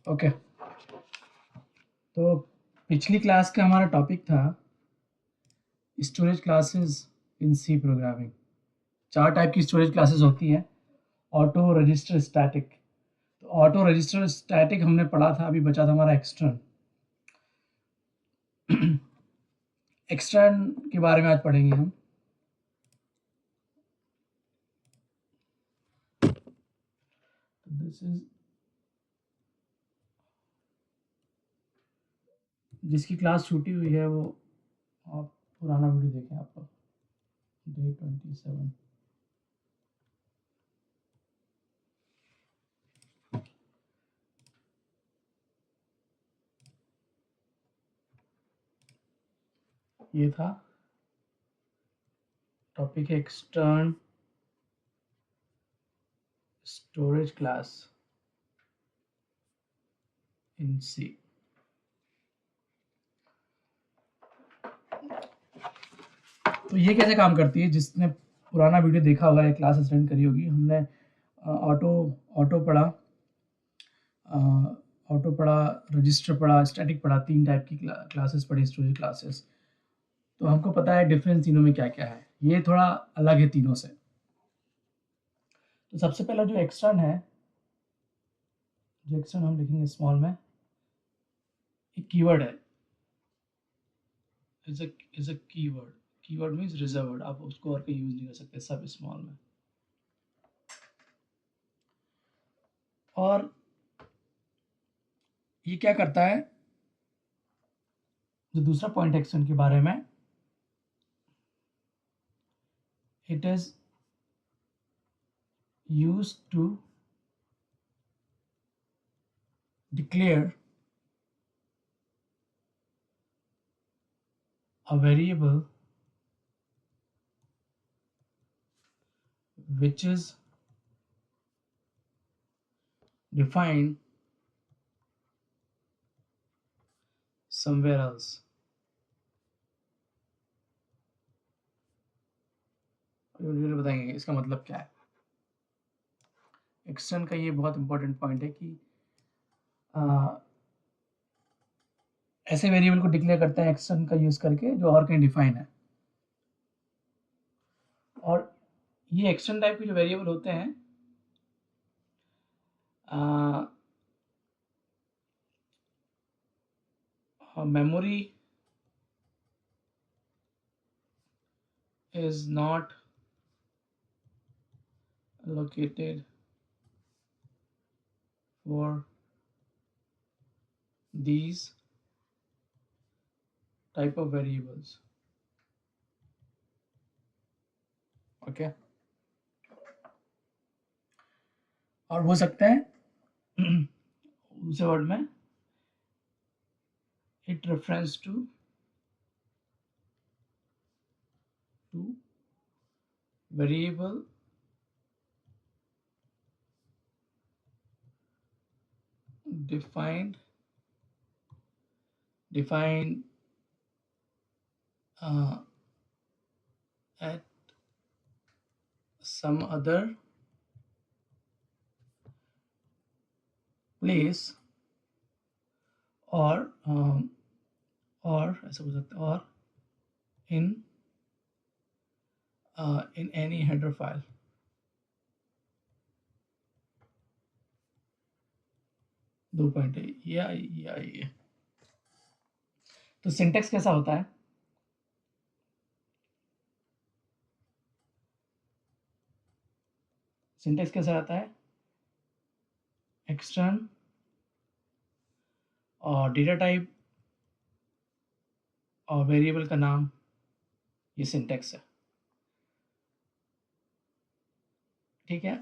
Okay, तो पिछली class का हमारा टॉपिक था storage classes in C programming. 4 type की स्टोरेज क्लासेस होती हैं। Auto, register, static. तो ऑटो, रजिस्टर, स्टैटिक हमने पढ़ा था, अभी बचा था हमारा एक्सटर्न। एक्सटर्न के बारे में आज पढ़ेंगे हम। दिस इज जिसकी क्लास छूटी हुई है वो आप पुराना वीडियो देखें। आप लोग डे 27 ये था टॉपिक है एक्सटर्न स्टोरेज क्लास इन सी। तो ये कैसे काम करती है? जिसने पुराना वीडियो देखा होगा या क्लास अटेंड करी होगी, हमने ऑटो ऑटो पढ़ा, ऑटो पढ़ा, रजिस्टर पढ़ा, स्टैटिक पढ़ा। 3 टाइप की क्लासेस पढ़ी, स्टोरेज क्लासेस। तो हमको पता है डिफरेंस तीनों में क्या क्या है। ये थोड़ा अलग है तीनों से। तो सबसे पहला जो एक्सटर्न है, जो एक्सटर्न हम लिखेंगे स्मॉल में, एक कीवर्ड है। Is a keyword. Keyword means reserved, आप उसको और कहीं यूज नहीं कर सकते, सब स्मॉल में। और ये क्या करता है, जो दूसरा पॉइंट एक्सटर्न के बारे में, it is used to declare a variable which is defined somewhere else. Video बताएंगे इसका मतलब क्या है। एक्सटर्न का ये बहुत इंपॉर्टेंट पॉइंट है कि ऐसे वेरिएबल को डिक्लेयर करते हैं एक्सटर्न का यूज करके जो और कहीं डिफाइन है। और ये एक्सटर्न टाइप के जो वेरिएबल होते हैं, memory is not allocated for these type of variables. Okay, और हो सकता है दूसरे वर्ड में it refers to variable defined at some other place, or ऐसा हो सकता है, और in any header file. दो पॉइंट है ये। तो सिंटेक्स कैसा होता है? सिंटेक्स कैसा आता है? एक्सटर्न और डेटा टाइप और वेरिएबल का नाम, ये सिंटेक्स है। ठीक है,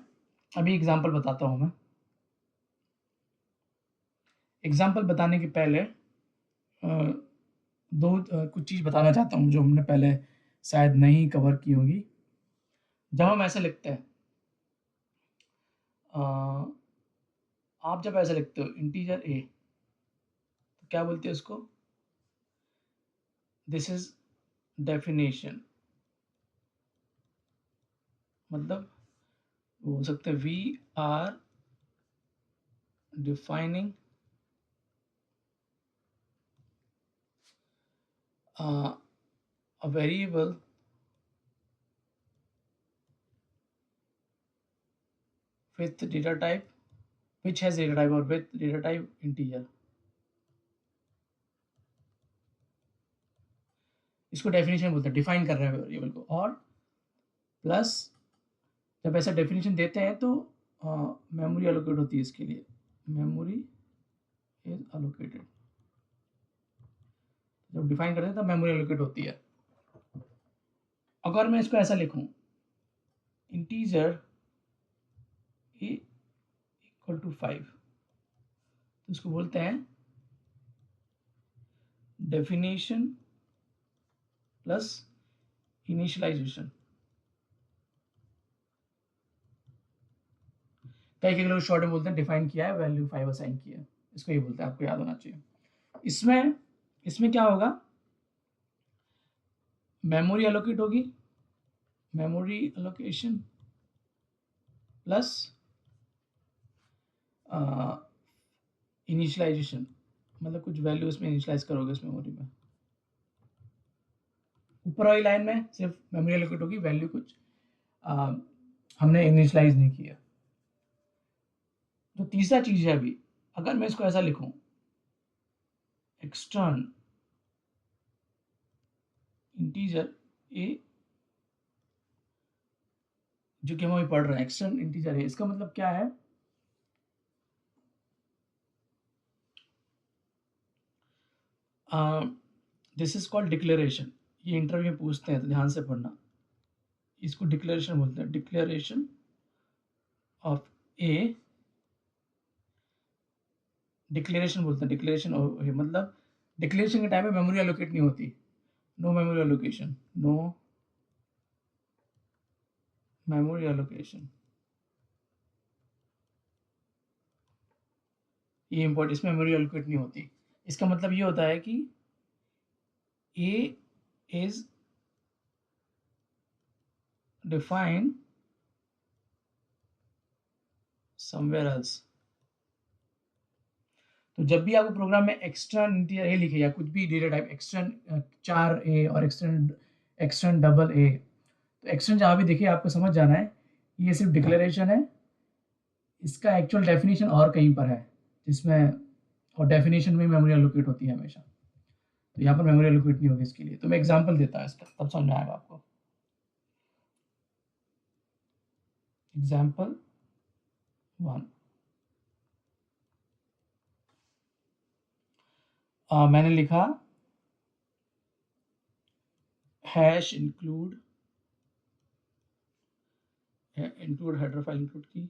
अभी एग्जांपल बताता हूँ मैं। एग्जांपल बताने के पहले कुछ चीज़ बताना चाहता हूँ जो हमने पहले शायद नहीं कवर की होगी। जब हम ऐसे लिखते हैं, आप जब ऐसे लिखते हो इंटीजर ए, तो क्या बोलते हैं उसको? This is definition. मतलब वो हो सकता है we are defining a variable with data type which has data type or with data type integer, इसको डेफिनेशन बोलते हैं, डिफाइन कर रहे हैं वेरिएबल को। और प्लस जब ऐसा डेफिनेशन देते हैं तो मेमोरी एलोकेट होती है इसके लिए, मेमोरी इज एलोकेटेड। जब डिफाइन करते हैं तब मेमोरी एलोकेट होती है। अगर मैं इसको ऐसा लिखूं, इंटीजर ए इक्वल टू 5, तो इसको बोलते हैं डेफिनेशन प्लस इनिशियलाइजेशन। कई कई लोग शॉर्ट में बोलते हैं डिफाइन किया है, वैल्यू 5 असाइन किया है, इसको ये बोलते हैं, आपको याद होना चाहिए। इसमें क्या होगा, मेमोरी एलोकेट होगी, मेमोरी एलोकेशन प्लस इनिशियलाइजेशन, मतलब कुछ वैल्यू इसमें इनिशियलाइज करोगे इस मेमोरी में। ऊपर वाली लाइन में सिर्फ मेमोरी एलोकेट होगी, वैल्यू कुछ हमने इनिशियलाइज नहीं किया। जो तीसरा चीज है अभी, अगर मैं इसको ऐसा लिखूं, एक्सटर्न इंटीजर ए, जो कि हम अभी पढ़ रहे हैं, एक्सटर्न इंटीजर ए, इसका मतलब क्या है, दिस इज कॉल्ड डिक्लेरेशन। ये इंटरव्यू में पूछते हैं तो ध्यान से पढ़ना। इसको डिक्लेरेशन बोलते हैं, डिक्लेरेशन ऑफ ए, डिक्लेरेशन बोलते हैं, डिक्लेरेशन मतलब डिक्लेरेशन के टाइम में मेमोरी एलोकेट नहीं होती, no memory allocation, no memory allocation. ये इंपॉर्टेंट, इसमें मेमोरी एलोकेट नहीं होती। इसका मतलब ये होता है कि a is defined somewhere else. तो जब भी आपको प्रोग्राम में एक्सटर्न इंटीजर ए लिखे या कुछ भी डेटा टाइप एक्सटर्न 4A और एक्सटर्न डबल ए, तो एक्सटर्न जहाँ भी दिखे आपको समझ जाना है ये सिर्फ डिक्लेरेशन है, इसका एक्चुअल डेफिनेशन और कहीं पर है जिसमें, और डेफिनेशन में मेमोरी एलोकेट होती है हमेशा, तो यहाँ पर मेमोरी एलोकेट नहीं होगी इसके लिए। तो मैं एग्जांपल देता हूँ इसका, तब समझ आएगा आपको। एग्जांपल 1, मैंने लिखा hash include header file include की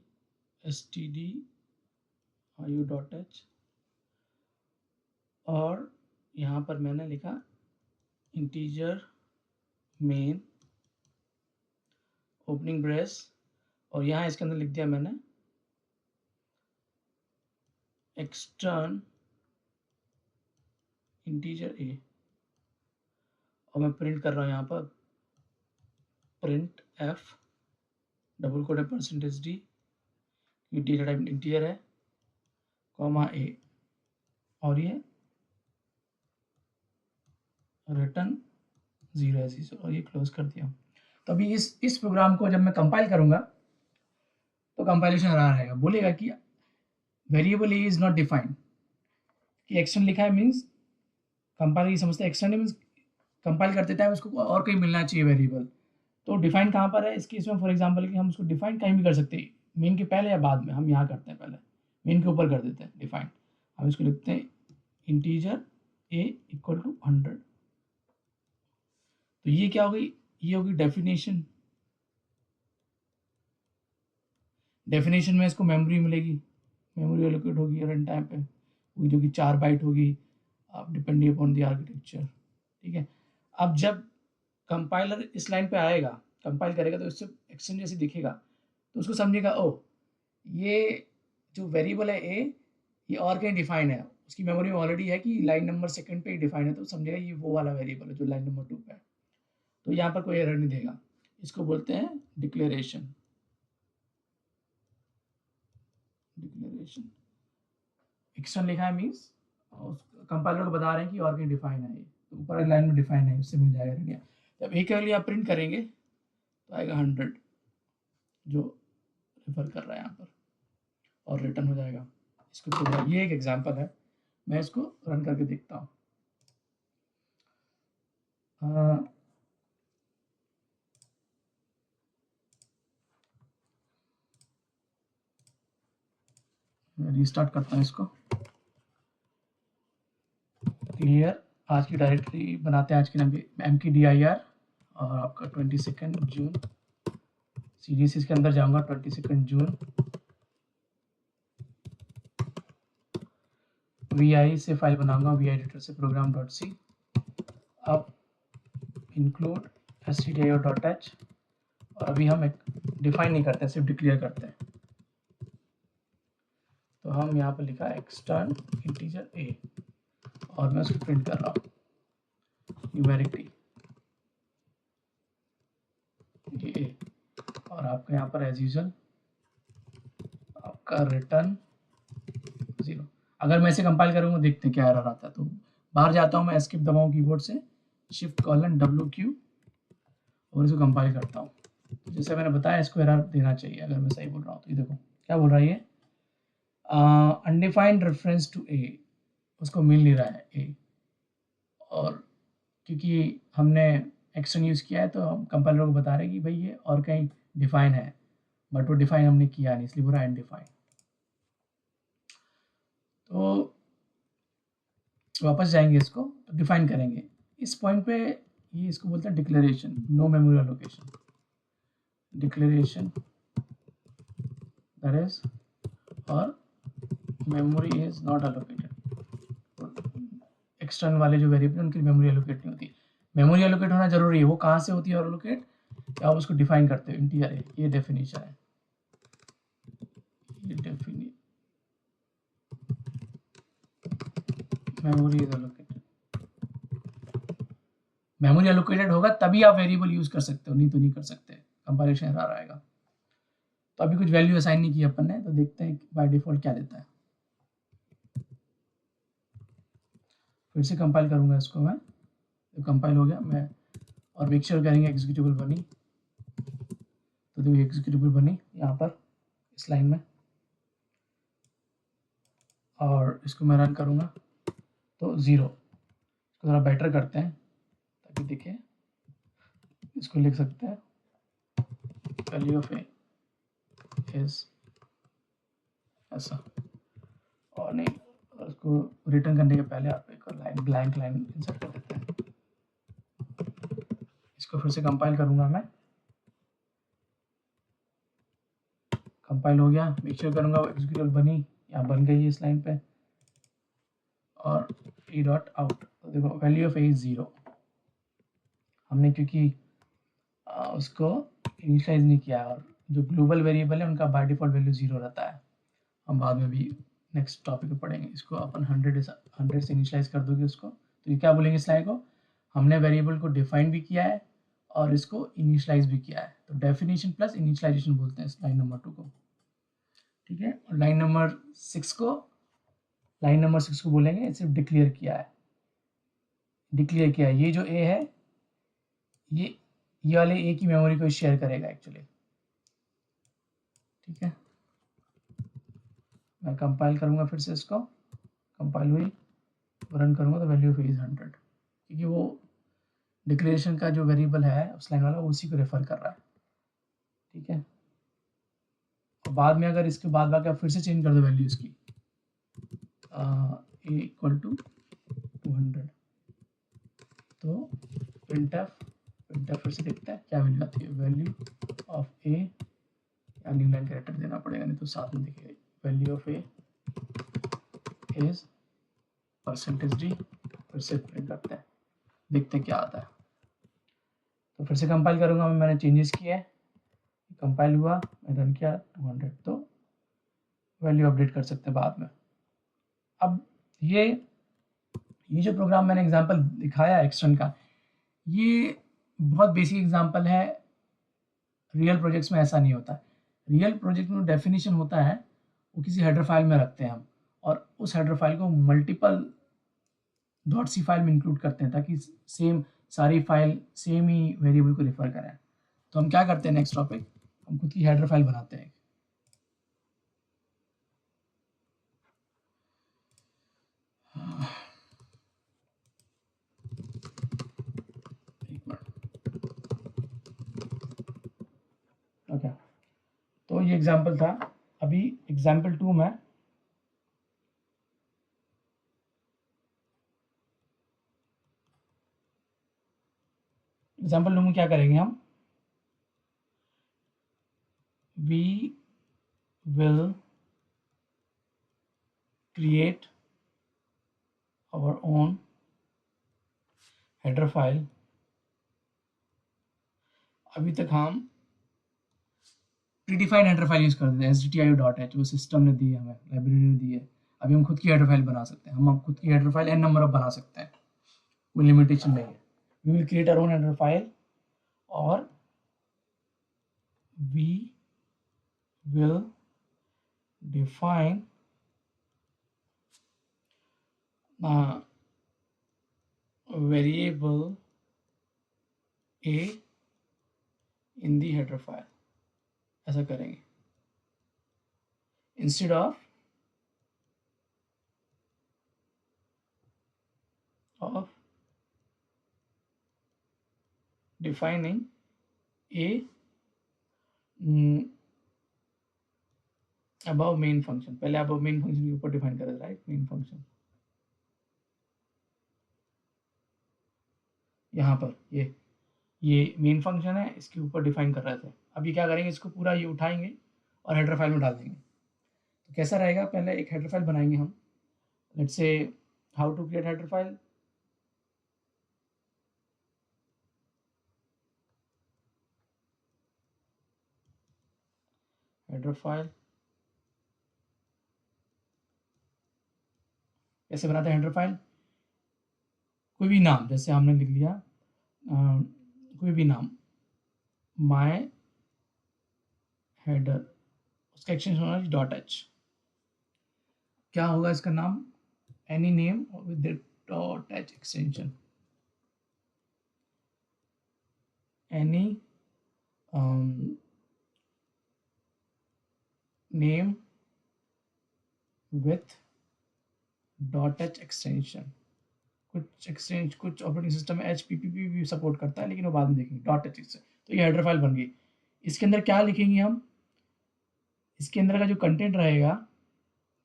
stdio.h, और यहाँ पर मैंने लिखा इंटीजर मेन ओपनिंग ब्रेस, और यहाँ इसके अंदर लिख दिया मैंने एक्सटर्न इंटीजर ए, और मैं प्रिंट कर रहा हूँ यहाँ पर print f double quote percentage d, ये डेटा टाइप इंटीजर है, कॉमा ए, और ये रिटर्न 0 है 0, और ये क्लोज कर दिया। तो अभी इस प्रोग्राम को जब मैं कंपाइल करूंगा तो कंपाइलेशन आ रहेगा, बोलेगा कि variable A is not defined, कि एक्सटर्न लिखा है मीन्स कंपाइलर ये समझते हैं एक्सटर्न मीन्स कंपाइल करते टाइम उसको और कहीं मिलना चाहिए वेरिएबल। तो डिफाइन कहाँ पर है इसके, इसमें फॉर एग्जांपल कि हम उसको डिफाइन कहीं भी कर सकते हैं, मेन के पहले या बाद में, हम यहाँ करते हैं पहले मेन के ऊपर कर देते हैं डिफाइन। हम इसको लिखते हैं इंटीजर ए इक्वल टू 100, तो ये क्या होगी, ये होगी डेफिनेशन। डेफिनेशन में इसको मेमोरी मिलेगी, मेमोरी एलोकेट होगी रन टाइम पे, वो जो कि 4 बाइट होगी, आप डिपेंडिंग अपॉन द आर्किटेक्चर, ठीक है। अब जब कंपाइलर इस लाइन पे आएगा, कंपाइल करेगा, तो इससे एक्सटेंड जैसे दिखेगा तो उसको समझेगा ओ ये जो वेरिएबल है ए, ये और कहीं डिफाइन है, उसकी मेमोरी में ऑलरेडी है कि लाइन नंबर सेकंड पे ही डिफाइन है, तो समझेगा ये वो वाला वेरिएबल है जो लाइन नंबर 2 पे है, तो यहाँ पर कोई एरर नहीं देगा। इसको बोलते हैं डिक्लेरेशन। डिक्लेरेशन एक्सटर्न लिखा है मीन्स कंपाइलर को बता रहे हैं कि और कहीं डिफाइन है ये, तो ऊपर वाली लाइन में डिफाइन है, उससे मिल जाएगा रेडियन। जब ए के वैल्यू आप प्रिंट करेंगे तो आएगा 100 जो रेफर कर रहा है यहाँ पर, और रिटर्न हो जाएगा। इसको प्रोग्राम, ये एक एग्जांपल है, मैं इसको रन करके देखता हूँ। रीस्टार्ट करता हूँ इसको। क्लियर, आज की डायरेक्टरी बनाते हैं, आज के नाम पे mkdir, और आपका 22 जून सीरीज इसके अंदर जाऊंगा, 22 जून vi से फाइल बनाऊंगा, vi एडिटर से program.c। अब इंक्लूड stdio.h, और अभी हम एक डिफाइन नहीं करते, सिर्फ डिक्लेयर करते हैं। तो हम यहाँ पर लिखा है एक्सटर्न इंटीजर a, और मैं उसको प्रिंट कर रहा हूँ न्यूमेरिक t a, और आपका यहाँ पर एज यूजुअल आपका रिटर्न 0। अगर मैं इसे कंपाइल करूँगा देखते हैं क्या एरर आता है। तो बाहर जाता हूँ मैं, एस्केप दबाऊँ कीबोर्ड से, Shift:W और इसको कंपाइल करता हूँ। तो जैसे मैंने बताया इसको एरर देना चाहिए अगर मैं सही बोल रहा हूँ। तो ये देखो क्या बोल रहा है ये, अनडिफाइंड रेफरेंस टू ए, उसको मिल नहीं रहा है ए, और क्योंकि हमने एक्शन यूज़ किया है तो हम कंपाइलर को बता रहे हैं कि भाई ये और कहीं डिफाइन है, बट वो डिफाइन हमने किया नहीं, इसलिए बोल रहा है अनडिफाइंड। तो वापस जाएंगे, इसको तो डिफाइन करेंगे। इस पॉइंट पे ये इसको बोलते हैं declaration, no memory allocation, declaration that is, और memory is not allocated. External वाले जो वेरिएबल उनकी मेमोरी एलोकेट नहीं होती। मेमोरी एलोकेट होना जरूरी है, वो कहाँ से होती है और एलोकेट, क्या आप उसको डिफाइन करते हो, इंटीजर है, ये डेफिनेशन है, ये definition, memory is allocated. Memory allocated होगा तभी आप वेरिएबल यूज कर सकते हो, नहीं तो नहीं कर सकते, कंपाइलेशन एरर आएगा। तो अभी कुछ वैल्यू असाइन नहीं की अपन ने, तो देखते हैं बाय डिफॉल्ट क्या देता है। फिर से कंपाइल करूंगा इसको मैं, तो कंपाइल हो गया मैं, और मेक श्योर करेंगे एग्जीक्यूटेबल बनी। तो देखो एग्जीक्यूटेबल बनी यहाँ पर इस लाइन में, और इसको मैं रन करूंगा तो 0। इसको थोड़ा बेटर करते हैं ताकि दिखे, इसको लिख सकते हैं वैल्यू ऑफ ए इज ऐसा, और नहीं, उसको रिटर्न करने के पहले आप एक लाइन, ब्लैंक लाइन इंसर्ट कर देते हैं। इसको फिर से कंपाइल करूंगा मैं, कंपाइल हो गया, मेक श्योर करूंगा एग्जीक्यूटेबल बनी, यहाँ बन गई है इस लाइन पे, और e डॉट आउट। तो देखो वैल्यू ऑफ ए इज 0, हमने क्योंकि उसको इनिशियलाइज नहीं किया, और जो ग्लोबल वेरिएबल है उनका बाय डिफॉल्ट वैल्यू 0 रहता है। हम बाद में भी नेक्स्ट टॉपिक में पढ़ेंगे। इसको अपन 100 से इनिशियलाइज कर दोगे उसको, तो ये क्या बोलेंगे इस लाइन को, हमने वेरिएबल को डिफाइन भी किया है और इसको इनिशियलाइज भी किया है। तो डेफिनेशन प्लस इनिशियलाइजेशन बोलते हैं इस लाइन नंबर 2 को, ठीक है। और लाइन नंबर 6 को बोलेंगे सिर्फ डिक्लेयर किया है, डिक्लेयर किया है। ये जो ए है ये वाले ए की मेमोरी को शेयर करेगा एक्चुअली, ठीक है। मैं कंपाइल करूंगा फिर से, इसको कंपाइल हुई, रन करूंगा तो वैल्यू ऑफ ए इज 100, क्योंकि वो डिक्लेरेशन का जो वेरिएबल है उस लाइन वाला उसी को रेफर कर रहा है, ठीक है। और बाद में अगर इसके बाद बाकी आप फिर से चेंज कर दो वैल्यू इसकी, ए इक्वल टू 200, तो प्रिंटफ फिर से देखते हैं क्या वैल्यू आती है, वैल्यू ऑफ ए, या न्यू लाइन कैरेक्टर देना पड़ेगा नहीं तो साथ में दिखेगा, value of A is %d, फिर से प्रिंट करते हैं, देखते हैं क्या आता है। तो फिर से कंपाइल करूंगा मैंने चेंजेस किए, कंपाइल हुआ, मैं रन किया 200, तो वैल्यू अपडेट कर सकते हैं बाद में। अब ये जो प्रोग्राम मैंने एग्जांपल दिखाया एक्सटर्न का, ये बहुत बेसिक एग्जांपल है, रियल प्रोजेक्ट्स में ऐसा नहीं होता। रियल प्रोजेक्ट में डेफिनेशन होता है वो किसी हेडर फाइल में रखते हैं हम, और उस हेडर फाइल को मल्टीपल डॉट सी फाइल में इंक्लूड करते हैं ताकि सेम सारी फाइल सेम ही वेरिएबल को रिफर करें। तो हम क्या करते हैं, नेक्स्ट टॉपिक, हम खुद की हेडर फाइल बनाते हैं। ओके, तो ये एग्जाम्पल था। अभी एग्जाम्पल 2 में एग्जाम्पल 2 में क्या करेंगे हम, we will create our own header file। अभी तक हम प्रीडिफाइंड हेडर फाइल यूज करते थे, sdtiu.h, वो सिस्टम ने दी है, हमें लाइब्रेरी ने दी है। अभी हम खुद की हेडर फाइल बना सकते हैं, हम खुद की header file n number of बना सकते हैं, कोई लिमिटेशन नहीं है। We will create our own header file और we will define variable a in the header file। ऐसा करेंगे, instead of defining a above main function. पहले above मेन फंक्शन के ऊपर डिफाइन करें, राइट, मेन फंक्शन यहाँ पर ये मेन फंक्शन है, इसके ऊपर डिफाइन कर रहे थे। अभी क्या करेंगे, इसको पूरा ये उठाएंगे और हेडर फाइल में डाल देंगे। तो कैसा रहेगा, पहले एक हेडर फाइल बनाएंगे हम, let's say how to create header file. Header file कैसे बनाते हैं, हेडर फाइल कोई भी नाम, जैसे हमने लिख लिया कोई भी नाम, माय हेडर, उसका एक्सटेंशन होना चाहिए .h। क्या होगा इसका नाम, any name with .h extension, any name with .h extension. कुछ ऑपरेटिंग सिस्टम में HPPP भी सपोर्ट करता है, लेकिन वो बाद में देखेंगे। .h से तो ये हेडर फाइल बन गई। इसके अंदर क्या लिखेंगे हम, इसके अंदर का जो कंटेंट रहेगा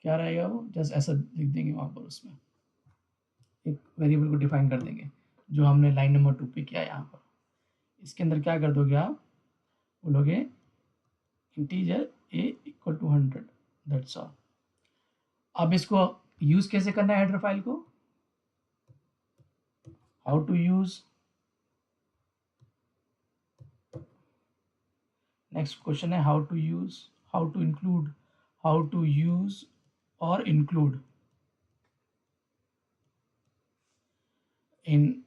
क्या रहेगा, वो जस्ट ऐसा लिख देंगे वहाँ पर, उसमें एक वेरिएबल को डिफाइन कर देंगे जो हमने लाइन नंबर 2 पे किया। यहाँ पर इसके अंदर क्या कर दोगे आप, बोलोगे integer a equal to 100, that's all. अब इसको यूज कैसे करना है हेडर फाइल को, how to use, next question है how to use, how to include, how to use और इंक्लूड इन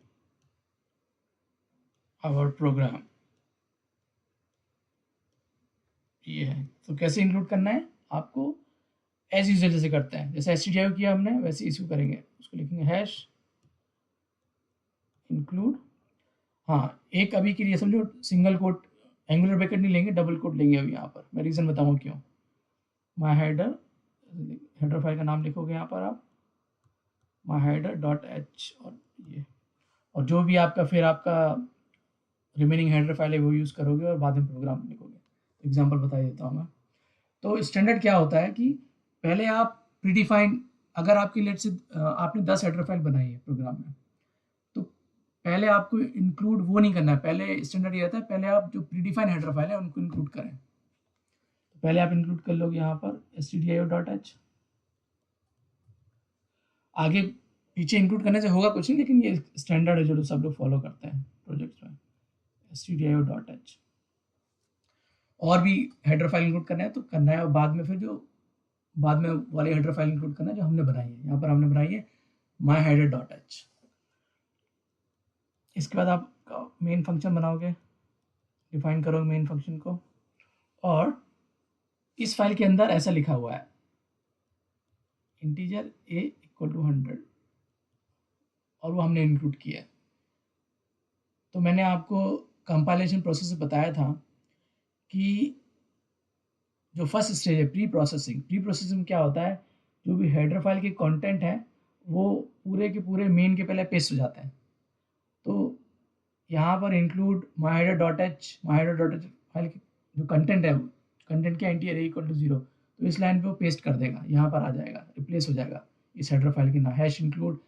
आवर प्रोग्राम। ये है, तो कैसे इंक्लूड करना है आपको, एज यूजल जैसे करते हैं, जैसे stdio किया हमने वैसे इसको करेंगे, उसको लिखेंगे हैश इंक्लूड। हाँ, एक अभी के लिए समझो सिंगल कोट, एंगुलर ब्रैकेट नहीं लेंगे, डबल कोट लेंगे अभी यहाँ पर, मैं रीज़न बताऊँ क्यों। माई हेडर, हेडर फाइल का नाम लिखोगे यहाँ पर आप, माई हेडर .h, और ये, और जो भी आपका फिर आपका रिमेनिंग हेडर फाइल है वो यूज़ करोगे और बाद में प्रोग्राम लिखोगे। एग्जाम्पल बता देता हूँ मैं। तो स्टैंडर्ड क्या होता है कि पहले आप प्रीडिफाइन, अगर आपकी लेट से आपने 10 हेडर फाइल बनाई है प्रोग्राम में, तो पहले आपको इंक्लूड वो नहीं करना है। पहले स्टैंडर्ड ये रहता है, पहले आप जो प्रीडिफाइन हेडर फाइल है उनको इंक्लूड करें। तो पहले आप इंक्लूड कर लोगे यहाँ पर stdio.h। आगे पीछे इंक्लूड करने से होगा कुछ नहीं, लेकिन ये स्टैंडर्ड है जो सब लोग फॉलो करते हैं प्रोजेक्ट्स में, stdio.h। और भी हेडर फाइल इंक्लूड करना है तो करना है, और बाद में फिर जो बाद में वाली हेडर फाइल इंक्लूड करना है जो हमने बनाई है। यहाँ पर हमने बनाई है माई हेडर.h। इसके बाद आप मेन फंक्शन बनाओगे, डिफाइन करोगे मेन फंक्शन को, और इस फाइल के अंदर ऐसा लिखा हुआ है इंटीजर a इक्वल टू 100, और वो हमने इंक्लूड किया है। तो मैंने आपको कंपाइलेशन प्रोसेस से बताया था कि जो फर्स्ट स्टेज है प्री प्रोसेसिंग में क्या होता है, जो भी हेडर फाइल के कंटेंट है वो पूरे के पूरे मेन के पहले पेस्ट हो जाता है। तो यहाँ पर इंक्लूड myheader.h फाइल की जो कंटेंट है, कंटेंट क्या इंटीजर है इक्वल टू 0, तो इस लाइन पे वो पेस्ट कर देगा, यहाँ पर आ जाएगा, रिप्लेस हो जाएगा इस हेडर फाइल के ना हैश इंक्लूड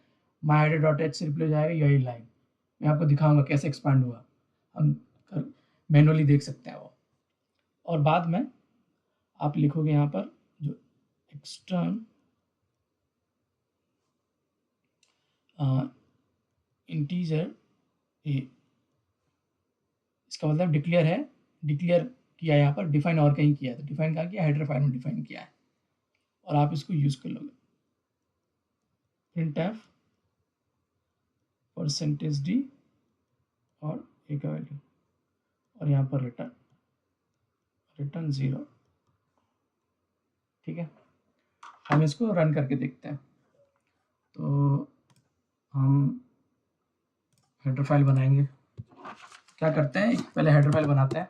myheader.h से रिप्लेस हो जाएगा यही लाइन। मैं आपको दिखाऊंगा कैसे एक्सपांड हुआ, हम मैनुअली देख सकते हैं वो। और बाद में आप लिखोगे यहाँ पर जो एक्सटर्न इंटीजर ए, इसका मतलब डिक्लेयर है, डिक्लेयर किया यहाँ पर, डिफाइन और कहीं किया है, तो डिफाइन कहाँ किया, हेडर फाइल में डिफाइन किया है, और आप इसको यूज कर लोगे। printf %d और ए का वैल्यू, और यहाँ पर रिटर्न 0। ठीक है, हम इसको रन करके देखते हैं। तो हम हेडर फाइल बनाएंगे, क्या करते हैं, पहले हेडर फाइल बनाते हैं।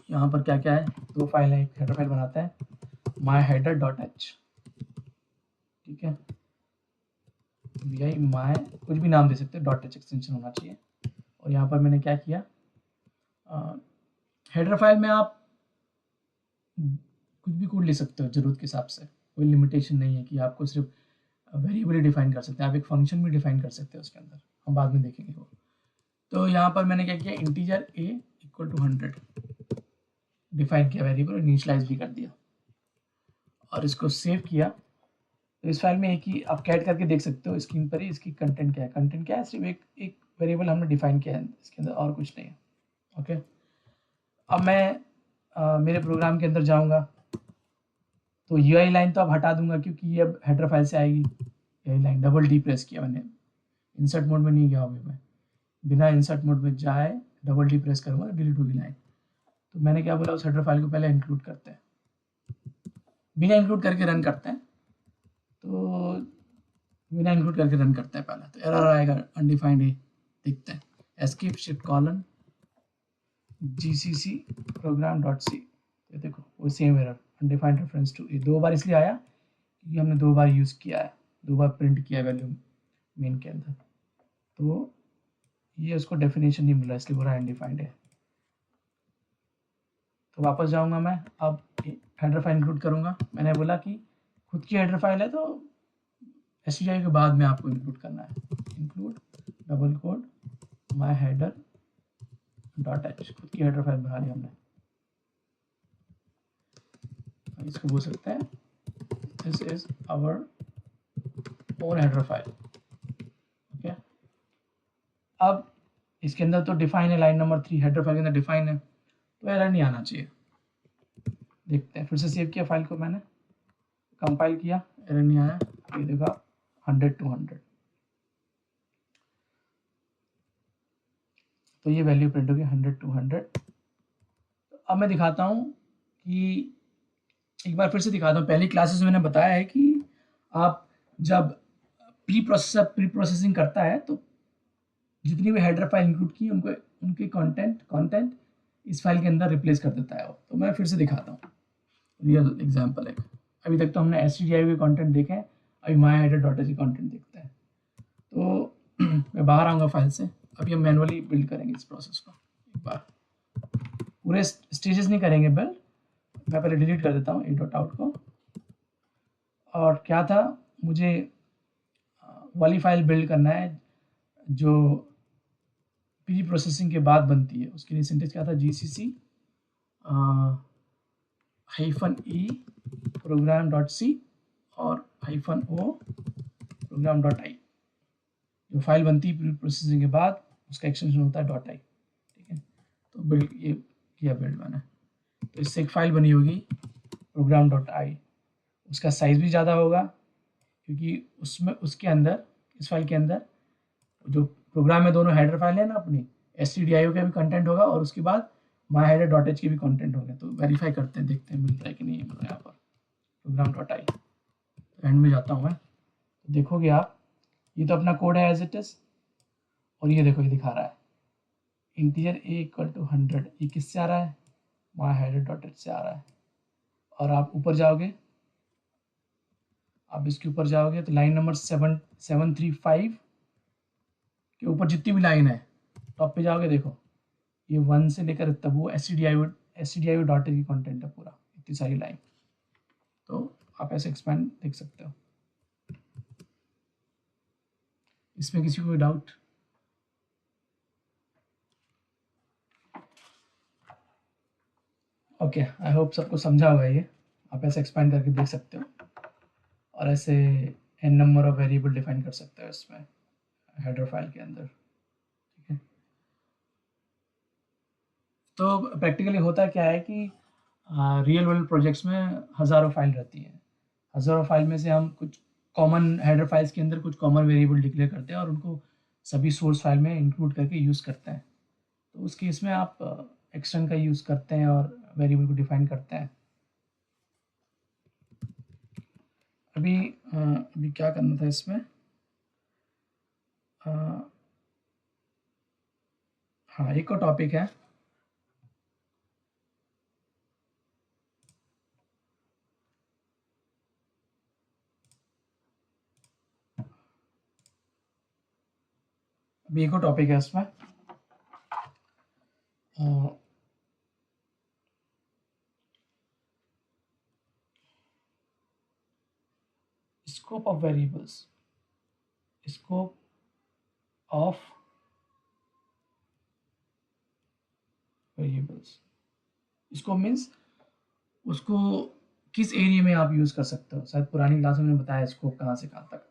यहाँ पर क्या क्या है, दो फाइल है, एक हेडर फाइल बनाते हैं myheader.h, ठीक है, my कुछ भी नाम दे सकते हैं, .h एक्सटेंशन होना चाहिए। और यहाँ पर मैंने क्या किया, हेडर फाइल में आप कुछ भी कोड ले सकते हो ज़रूरत के हिसाब से, कोई लिमिटेशन नहीं है कि आपको सिर्फ वेरिएबल डिफाइन कर सकते हैं, आप एक फंक्शन भी डिफाइन कर सकते हैं उसके अंदर, हम बाद में देखेंगे वो। तो यहाँ पर मैंने क्या किया, integer a equal to 100 define किया वेरिएबल, इनिशियलाइज भी कर दिया और इसको सेव किया। तो इस फाइल में एक ही आप कैट करके देख सकते हो स्क्रीन पर ही, इसकी कंटेंट क्या है, कंटेंट क्या है, सिर्फ एक वेरिएबल हमने डिफाइन किया है इसके अंदर, और कुछ नहीं है। ओके, अब मैं मेरे प्रोग्राम के अंदर जाऊंगा, तो यूआई लाइन तो अब हटा दूंगा क्योंकि ये अब हेडर फाइल से आएगी। UI line double D press किया मैंने, इंसर्ट मोड में नहीं गया अभी मैं, बिना इंसर्ट मोड में जाए डबल डी प्रेस करूँगा तो डिलीट होगी लाइन। तो मैंने क्या बोला, उस हेडर फाइल को पहले इंक्लूड करते हैं, बिना इंक्लूड करके रन करते हैं। तो बिना इंक्लूड करके रन करते हैं पहले, तो एरर आएगा अनडिफाइंड है, देखते हैं, escape shift colon gcc program.c, ये देखो वो same error, undefined reference to A, दो बार इसलिए आया क्योंकि हमने दो बार यूज़ किया है, दो बार प्रिंट किया है वैल्यू मेन के अंदर, तो ये उसको डेफिनेशन नहीं मिल रहा इसलिए बोला अनडिफाइंड है। तो वापस जाऊंगा मैं, अब हेडर फाइल इंक्लूड करूंगा, मैंने बोला कि खुद की हेडर फाइल है तो STI के बाद में आपको इंक्लूड करना है, इंक्लूड डबल कोड myheader.h, खुद की हेडर फाइल बना ली हमने। इसको बोल सकते हैं this is our own header file. Okay, अब इसके अंदर तो डिफाइन है, लाइन नंबर 3 हेडर फाइल के अंदर डिफाइन है, तो एरर नहीं आना चाहिए। देखते हैं, फिर से सेव किया फाइल को मैंने, कंपाइल किया, एरर नहीं आया, ये देखा 100 to 100, तो ये वैल्यू प्रिंट होगी 100 to 100। तो अब मैं दिखाता हूँ कि, एक बार फिर से दिखाता हूँ, पहली क्लासेस में मैंने बताया है कि आप जब प्री प्रोसेसिंग करता है तो जितनी भी हेडर फाइल इंक्लूड की उनको उनके कंटेंट इस फाइल के अंदर रिप्लेस कर देता है वो। तो मैं फिर से दिखाता हूँ रियल एग्जांपल एक, अभी तक तो हमने stdio के कंटेंट देखे हैं, अभी myheader.h के कंटेंट देखते हैं। तो मैं बाहर आऊँगा फाइल से, अभी हम मैनुअली बिल्ड करेंगे इस प्रोसेस को, एक बार पूरे स्टेजेस नहीं करेंगे बिल्ड, मैं पहले डिलीट कर देता हूँ a.out को। और क्या था, मुझे वाली फाइल बिल्ड करना है जो प्री प्रोसेसिंग के बाद बनती है, उसके लिए सिंटेक्स क्या था, gcc -e program.c और -o program.i, जो फाइल बनती है प्री प्रोसेसिंग के बाद उसका एक्सटेंशन होता है .i। ठीक है, तो बिल्ड ये किया बिल्ड मैंने, तो इससे एक फाइल बनी होगी program.i, उसका साइज भी ज़्यादा होगा क्योंकि उसमें उसके अंदर इस फाइल के अंदर जो प्रोग्राम में दोनों हेडर फाइल है ना अपनी, stdio का भी कंटेंट होगा और उसके बाद myheader.h के भी कंटेंट होगा। तो वेरीफाई करते हैं, देखते हैं मिलता है कि नहीं मिल रहा है यहाँ पर program.i। तो एंड में जाता हूँ मैं, तो देखोगे आप ये तो अपना कोड है एज इट इज, और ये देखो ये दिखा रहा है इंटीजर a इक्वल टू 100, ये किससे आ रहा है, वहाँ हेडर डॉट एच से आ रहा है। और आप ऊपर जाओगे, आप इसके ऊपर जाओगे तो लाइन नंबर 735 के ऊपर जितनी भी लाइन है टॉप पे जाओगे, देखो ये 1 से लेकर तब वो stdio डॉट की कंटेंट है पूरा, इतनी सारी लाइन। तो आप ऐसे एक्सपैंड देख सकते हो। इसमें किसी को कोई डाउट? ओके, आई होप सबको समझा होगा ये। आप ऐसे एक्सपैंड करके देख सकते हो और ऐसे n number of variable define कर सकते हो इसमें हेडर फाइल के अंदर, ठीक है। तो प्रैक्टिकली होता क्या है कि रियल वर्ल्ड प्रोजेक्ट्स में हज़ारों फाइल रहती हैं। हज़ारों फाइल में से हम कुछ कॉमन हेडर फाइल्स के अंदर कुछ कॉमन वेरिएबल डिक्लेयर करते हैं और उनको सभी सोर्स फाइल में इंक्लूड करके यूज़ करते हैं। तो उस केस में आप एक्सटेंड का यूज़ करते हैं और वेरिएबल को डिफाइन करते हैं। अभी क्या करना था इसमें, हाँ एक और टॉपिक है, अभी एक और टॉपिक है इसमें, scope of variables, scope of variables. Scope means उसको किस एरिया में आप यूज़ कर सकते हो। शायद पुरानी क्लास में मैंने बताया स्कोप कहाँ से कहाँ तक।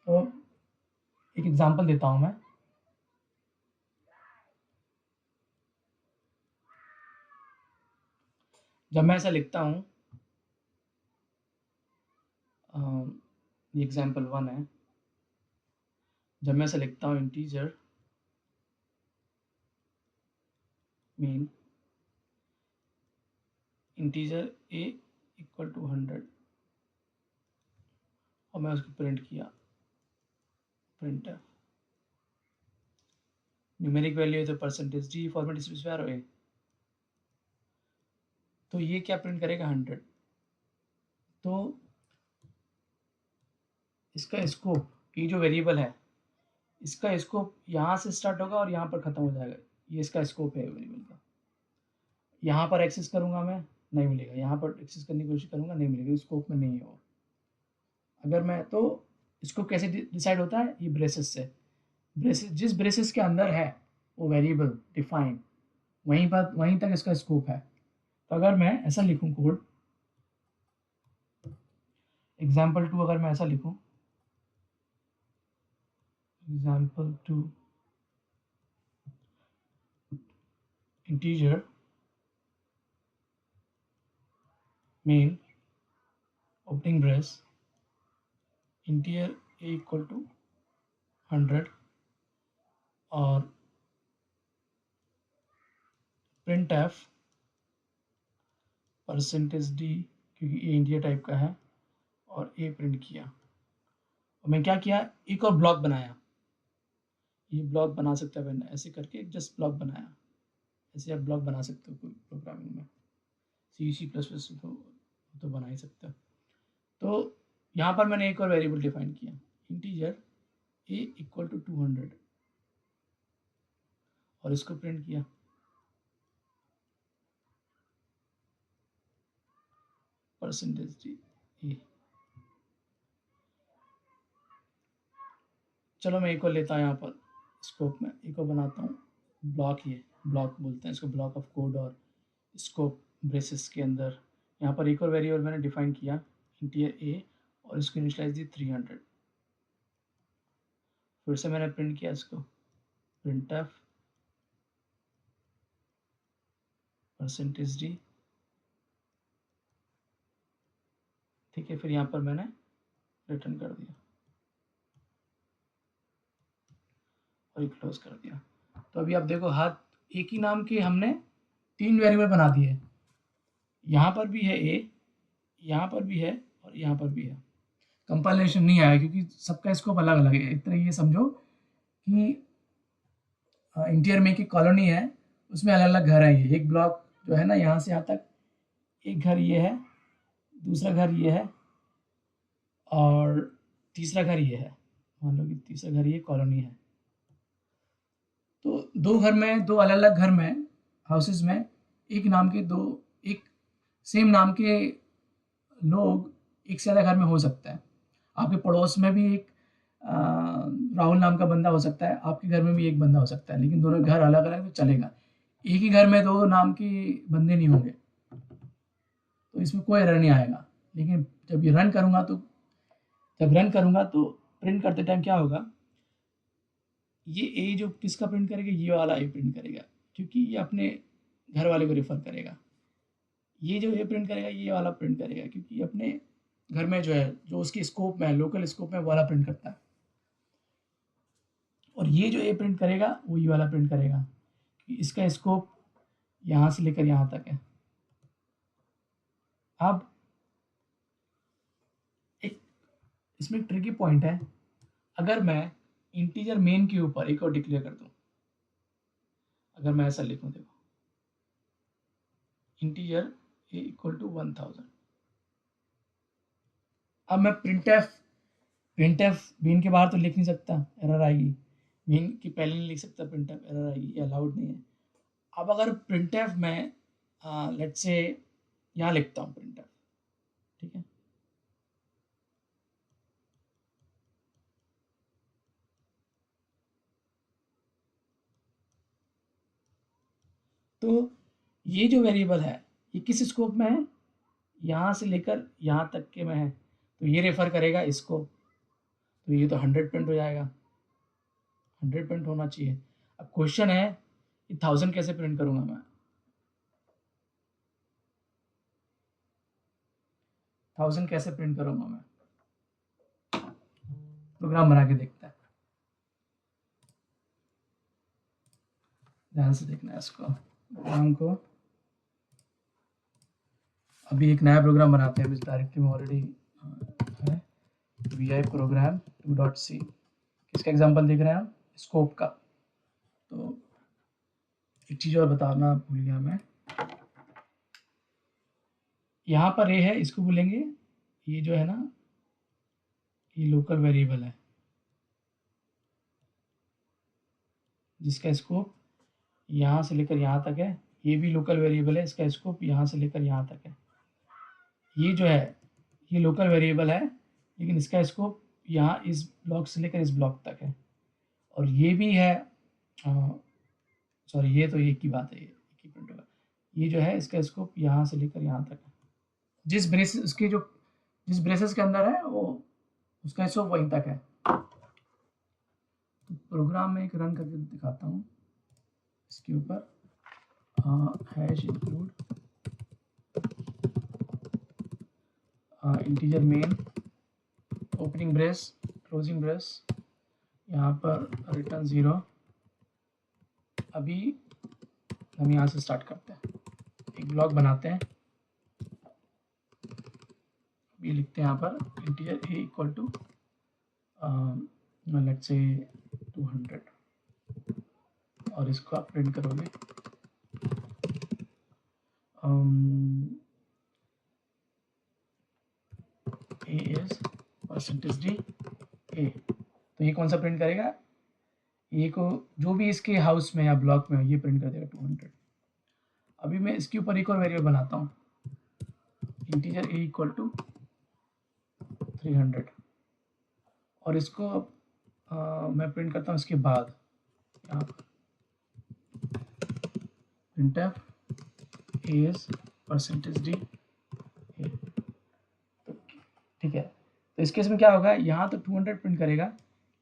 तो एक एग्जांपल देता हूँ मैं। जब मैं ऐसा लिखता हूँ, ये एग्जांपल 1 है। जब मैं ऐसा लिखता हूँ integer mean integer a equal to 100 और मैं उसको प्रिंट किया, प्रिंट न्यूमेरिक वैल्यू है तो परसेंटेज d फॉर्मेट स्पेसिफायर हो, तो ये क्या प्रिंट करेगा 100। तो इसका स्कोप, ये जो वेरिएबल है इसका स्कोप यहाँ से स्टार्ट होगा और यहाँ पर ख़त्म हो जाएगा। ये इसका स्कोप है वेरिएबल का। यहाँ पर एक्सेस करूँगा मैं, नहीं मिलेगा। यहाँ पर एक्सेस करने की कोशिश करूँगा, नहीं मिलेगा, स्कोप में नहीं है वो। अगर मैं तो इसको कैसे डिसाइड होता है, ये ब्रेसेस से। ब्रेसेस, जिस ब्रेसेस के अंदर है वो वेरिएबल डिफाइन, वहीं तक इसका स्कोप है। तो अगर मैं ऐसा लिखूँ कोड, एग्जाम्पल 2 अगर मैं ऐसा लिखूँ, example2 integer main opening brace integer a equal to 100 और printf परसेंटेज d, क्योंकि ये इंटीजर टाइप का है, और a प्रिंट किया। और मैं क्या किया, एक और ब्लॉक बनाया। ये ब्लॉक बना सकता है मैंने ऐसे करके, जस्ट ब्लॉक बनाया। ऐसे आप ब्लॉक बना सकते हो कोई प्रोग्रामिंग में, C++ तो बना ही सकते हो। तो यहाँ पर मैंने एक और वेरिएबल डिफाइन किया, इंटीजर a इक्वल टू 200 और इसको प्रिंट किया। Percentage d। चलो मैं एक और लेता हूँ यहाँ पर स्कोप में, एक और बनाता हूँ ब्लॉक। ये ब्लॉक बोलते हैं इसको, ब्लॉक ऑफ कोड। और स्कोप ब्रेसेस के अंदर यहाँ पर एक और वेरिएबल मैंने डिफाइन किया, इंटीजर a, और इसको इनिशियलाइज दी 300। फिर से मैंने प्रिंट किया इसको, printf परसेंटेज d, ठीक है। फिर यहाँ पर मैंने रिटर्न कर दिया और क्लोज कर दिया। तो अभी आप देखो, हाथ एक ही नाम के हमने 3 वेरिएबल बना दिए। यहाँ पर भी है a, यहाँ पर भी है और यहाँ पर भी है। कंपाइलेशन नहीं आया क्योंकि सबका स्कोप अलग अलग है। इतना ये समझो कि इंटीरियर में एक कॉलोनी है, उसमें अलग अलग घर है। ये एक ब्लॉक जो है ना, यहाँ से यहाँ तक एक घर ये है, दूसरा घर ये है और तीसरा घर ये है। मान लो कि तीसरा घर ये कॉलोनी है। तो दो घर में, दो अलग अलग घर में, हाउसेस में एक नाम के दो, एक सेम नाम के लोग एक से ज़्यादा घर में हो सकता है। आपके पड़ोस में भी एक राहुल नाम का बंदा हो सकता है, आपके घर में भी एक बंदा हो सकता है, लेकिन दोनों घर अलग अलग तो चलेगा। एक ही घर में दो नाम के बंदे नहीं होंगे, तो इसमें कोई एरर नहीं आएगा। लेकिन जब ये रन करूँगा तो प्रिंट करते टाइम क्या होगा, ये ए जो किसका प्रिंट करेगा, ये वाला ए प्रिंट करेगा, क्योंकि ये अपने घर वाले को रेफर करेगा। ये जो ए प्रिंट करेगा, ये वाला प्रिंट करेगा, क्योंकि ये अपने घर में जो है, जो उसके स्कोप में है, लोकल स्कोप में, वो वाला प्रिंट करता है। और ये जो ए प्रिंट करेगा, वो ये वाला प्रिंट करेगा, क्योंकि इसका स्कोप यहाँ से लेकर यहाँ तक है। अब एक इसमें एक ट्रिकी पॉइंट है। अगर मैं इंटीजर मेन के ऊपर एक और डिक्लेयर कर दूं, अगर मैं ऐसा लिखूं, देखो इंटीजर ए इक्वल टू 1000, अब मैं प्रिंटफ मेन के बाहर तो लिख नहीं सकता, एरर आएगी। मेन की पहले नहीं लिख सकता, प्रिंटफ एरर आएगी, ये अलाउड नहीं है। अब अगर प्रिंटफ में लेट्स से यहाँ लिखता हूँ प्रिंटफ, ठीक है, तो ये जो वेरिएबल है ये किस स्कोप में है, यहाँ से लेकर यहाँ तक के में है, तो ये रेफर करेगा इसको, तो ये तो 100 प्रिंट हो जाएगा, 100 प्रिंट होना चाहिए। अब क्वेश्चन है कि 1000 कैसे प्रिंट करूंगा मैं, 1000 कैसे प्रिंट करूंगा मैं, प्रोग्राम बना के देखता है। ध्यान से देखना है इसको, प्रोग्राम को। अभी एक नया प्रोग्राम बनाते हैं, इस डायरेक्टरी में ऑलरेडी है, vi program 2.c। किसका एग्जांपल देख रहे हैं आप, स्कोप का। तो एक चीज़ और बताना भूल गया मैं, यहाँ पर ये है, इसको बोलेंगे, ये जो है ना, ये लोकल वेरिएबल है जिसका स्कोप यहाँ से लेकर यहाँ तक है। ये भी लोकल वेरिएबल है, इसका स्कोप यहाँ से लेकर यहाँ तक है। ये जो है, ये लोकल वेरिएबल है, लेकिन इसका स्कोप यहाँ इस ब्लॉक से लेकर इस ब्लॉक तक है। और ये भी है, सॉरी, ये तो एक ही बात है, ये एक ही प्रिंट होगा। ये जो है, इसका स्कोप यहाँ से लेकर यहाँ तक है। जिस ब्रेसेस के अंदर है, वो उसका स्कोप वहीं तक है। तो प्रोग्राम में एक रन करके दिखाता हूँ इसके ऊपर, hash include integer main opening brace closing brace, यहाँ पर रिटर्न 0। अभी हम यहाँ से स्टार्ट करते हैं, एक ब्लॉक बनाते हैं। ये लिखते हैं यहाँ पर integer a equal to let's say 200, और इसको आप प्रिंट करोगे ए इज %d ए। तो ये कौन सा प्रिंट करेगा, ए को, जो भी इसके हाउस में या ब्लॉक में ये प्रिंट कर देगा 200। अभी मैं इसके ऊपर एक और वेरिएबल बनाता हूँ, इंटीजर ए इक्वल टू 300, और इसको मैं प्रिंट करता हूँ इसके बाद यहाँ पर printf is %d a। तो ठीक है, तो इस केस में क्या होगा, यहाँ तो 200 प्रिंट करेगा,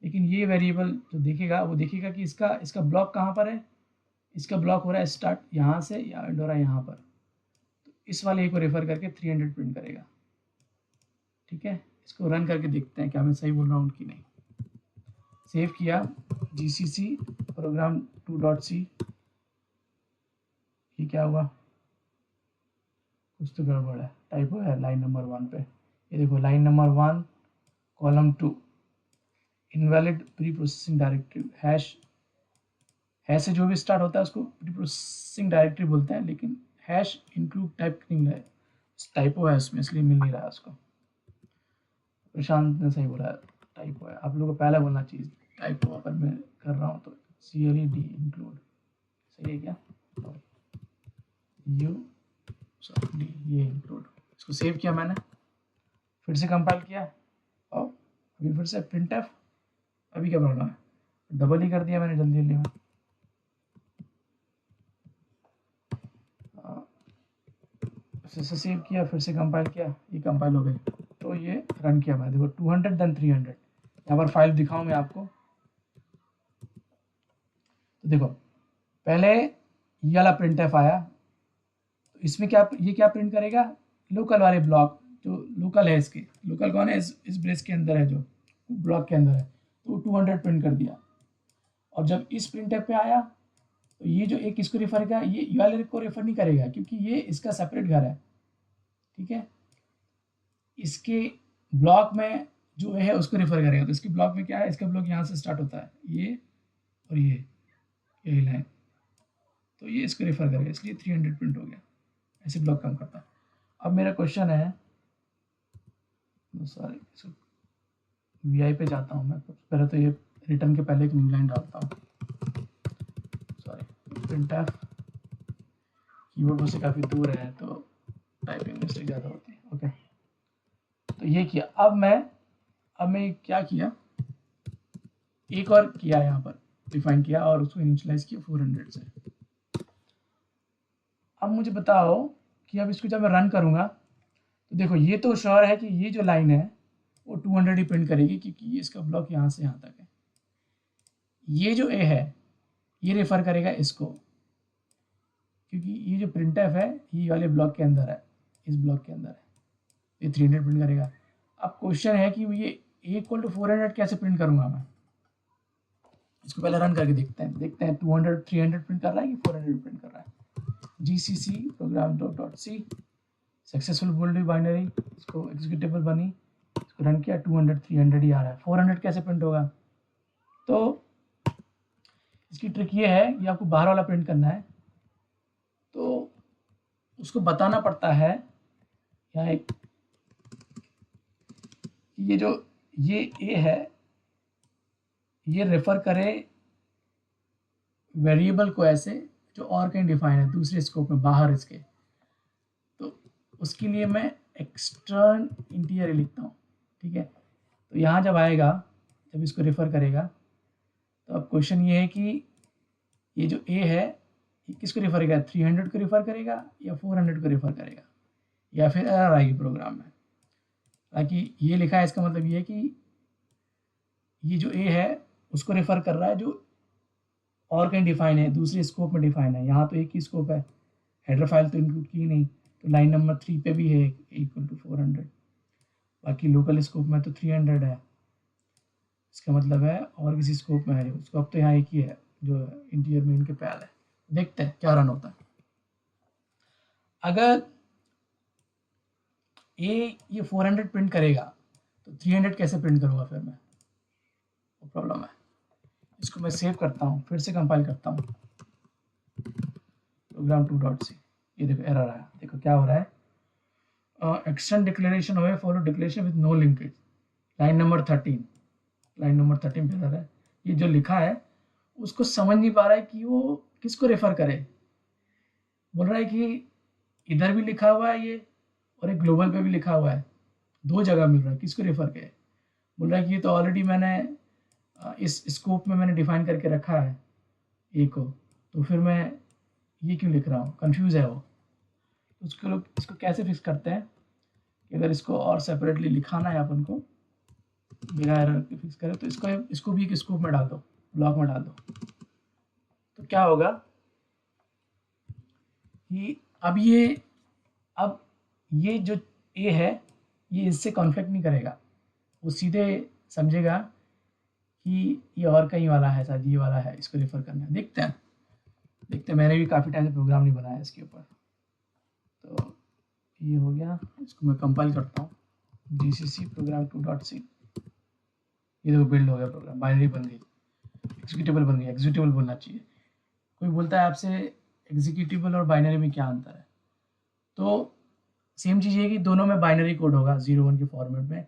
लेकिन ये वेरिएबल जो देखेगा, वो देखेगा कि इसका ब्लॉक कहाँ पर है। इसका ब्लॉक हो रहा है स्टार्ट यहाँ से, या एंड हो रहा है यहाँ पर, तो इस वाले को रेफर करके 300 प्रिंट करेगा। ठीक है, इसको रन करके देखते हैं क्या मैं सही बोल रहा हूँ कि नहीं। सेव किया, gcc program 2.c, ये क्या हुआ, कुछ तो गड़बड़ है, टाइपो है लाइन नंबर 1 पे। ये देखो, line number 1 column 2 invalid pre processing directive, hash से जो भी स्टार्ट होता है उसको प्री प्रोसेसिंग डायरेक्टरी बोलते हैं, लेकिन हैश इंक्लूड टाइप नहीं है, टाइपो है उसमें, इसलिए मिल नहीं रहा है उसको। प्रशांत ने सही बोला, टाइपो है, आप लोगों को पहले बोलना चाहिए टाइपो, अगर मैं कर रहा हूँ तो CLED इंक्लूड सही है क्या, डी ये इंक्लूड। इसको सेव किया मैंने, फिर से कंपाइल किया और अभी फिर से printf, अभी क्या प्रॉब्लम है, डबल ही कर दिया मैंने जल्दी जल्दी में। फिर से सेव किया, फिर से कंपाइल किया, ये कंपाइल हो गई, तो ये रन किया मैंने, देखो 200 देन 300। यहाँ पर फाइल दिखाऊं मैं आपको, तो देखो पहले ये वाला printf आया, तो इसमें क्या, ये क्या प्रिंट करेगा, लोकल वाले ब्लॉक जो लोकल है, इसके लोकल कौन है, इस ब्रेस के अंदर है, जो ब्लॉक के अंदर है, तो 200 प्रिंट कर दिया। और जब इस printf पे आया तो ये जो एक इसको रेफर करेगा, ये वाले को रेफर नहीं करेगा क्योंकि ये इसका सेपरेट घर है, ठीक है, इसके ब्लॉक में जो है उसको रेफर करेगा। तो इसके ब्लॉक में क्या है, इसका ब्लॉक यहाँ से स्टार्ट होता है, ये और यही लाइन, तो ये इसको रेफर करेगा, इसलिए 300 प्रिंट हो गया, ऐसे ब्लॉक काम करता है। अब मेरा क्वेश्चन है, सॉरी इसको VI पे जाता हूँ मैं, पहले तो ये रिटर्न के पहले एक न्यू लाइन डालता हूँ, सॉरी printf कीबोर्ड से काफ़ी दूर है तो टाइपिंग मिस्टेक ज़्यादा होती है, ओके। तो ये किया, अब मैं क्या किया, एक और किया, यहाँ पर डिफाइन किया और उसको इनिशियलाइज किया 400 से। अब मुझे बताओ कि अब इसको जब मैं रन करूँगा तो देखो ये तो श्योर है कि ये जो लाइन है वो 200 ही प्रिंट करेगी क्योंकि ये इसका ब्लॉक यहाँ से यहाँ तक है। ये जो A है ये रेफर करेगा इसको, क्योंकि ये जो printf है ये वाले ब्लॉक के अंदर है, इस ब्लॉक के अंदर है, ये 300 प्रिंट करेगा। अब क्वेश्चन है कि ये A = 400 कैसे प्रिंट करूँगा मैं, इसको पहले रन करके देखते हैं 200 300 प्रिंट कर रहा है कि 400 प्रिंट कर रहा है। GCC program.c successful built binary, इसको एग्जीक्यूटेबल बनी, इसको रन किया, 200 300 ही आ रहा है, 400 कैसे प्रिंट होगा। तो इसकी ट्रिक ये है कि आपको बाहर वाला प्रिंट करना है, तो उसको बताना पड़ता है यहाँ एक, ये जो ये A है ये रेफर करे वेरिएबल को ऐसे जो और कहीं डिफाइन है दूसरे स्कोप में बाहर इसके, तो उसके लिए मैं एक्सटर्न इंटीरियर लिखता हूँ, ठीक है। तो यहाँ जब आएगा, जब इसको रेफर करेगा, तो अब क्वेश्चन ये है कि ये जो A है ये किसको रेफर करेगा, 300 को रेफर करेगा या 400 को रेफर करेगा, या फिर एरर आएगी प्रोग्राम में। ताकि ये लिखा है इसका मतलब ये है कि ये जो A है उसको रेफर कर रहा है जो और कहीं डिफाइन है, दूसरे स्कोप में डिफाइन है। यहाँ तो एक ही स्कोप है, हेडर फाइल तो इंक्लूड की नहीं, तो लाइन नंबर 3 पे भी है = 400, बाकी लोकल स्कोप में तो 300 है, इसका मतलब है और किसी स्कोप में है जो स्कोप, तो यहाँ एक ही है जो इंटीरियर में इनके पैल है। देखते हैं क्या रन होता है। अगर ये 400 प्रिंट करेगा तो 300 कैसे प्रिंट करूँगा फिर मैं, वो प्रॉब्लम है। इसको मैं सेव करता हूँ, फिर से कंपाइल करता हूँ, program2.c, ये देखो एरर आया, देखो क्या हो रहा है, एक्सटेंड डिक्लेरेशन हुए follow declaration with no linkage, line number 13 पे एरर है। ये जो लिखा है उसको समझ नहीं पा रहा है कि वो किसको रेफर करे, बोल रहा है कि इधर भी लिखा हुआ है ये और एक ग्लोबल पे भी लिखा हुआ है, दो जगह मिल रहा है, किसको रेफर करे, बोल रहा है कि ये तो ऑलरेडी मैंने इस स्कोप में मैंने डिफाइन करके रखा है ए को, तो फिर मैं ये क्यों लिख रहा हूँ, कंफ्यूज है वो। तो उसको लोग इसको कैसे फिक्स करते हैं कि अगर इसको और सेपरेटली लिखाना है अपन को बिना एरर के फिक्स करें, तो इसको भी एक स्कोप में डाल दो, ब्लॉक में डाल दो, तो क्या होगा कि अब ये जो A है ये इससे कॉन्फ्लिक्ट नहीं करेगा, वो सीधे समझेगा कि ये और कहीं वाला है, शायद ये वाला है, इसको रेफर करना है। देखते हैं मैंने भी काफ़ी टाइम से प्रोग्राम नहीं बनाया इसके ऊपर। तो ये हो गया, इसको मैं कंपाइल करता हूँ, GCC program2.c, ये देखो बिल्ड हो गया प्रोग्राम, बाइनरी बन गई, एग्जीक्यूटेबल बन गई, एग्जीक्यूटेबल बोलना चाहिए। कोई बोलता है आपसे एग्जीक्यूटेबल और बाइनरी में क्या अंतर है, तो सेम चीज़ ये है कि दोनों में बाइनरी कोड होगा 0 1 के फॉर्मेट में,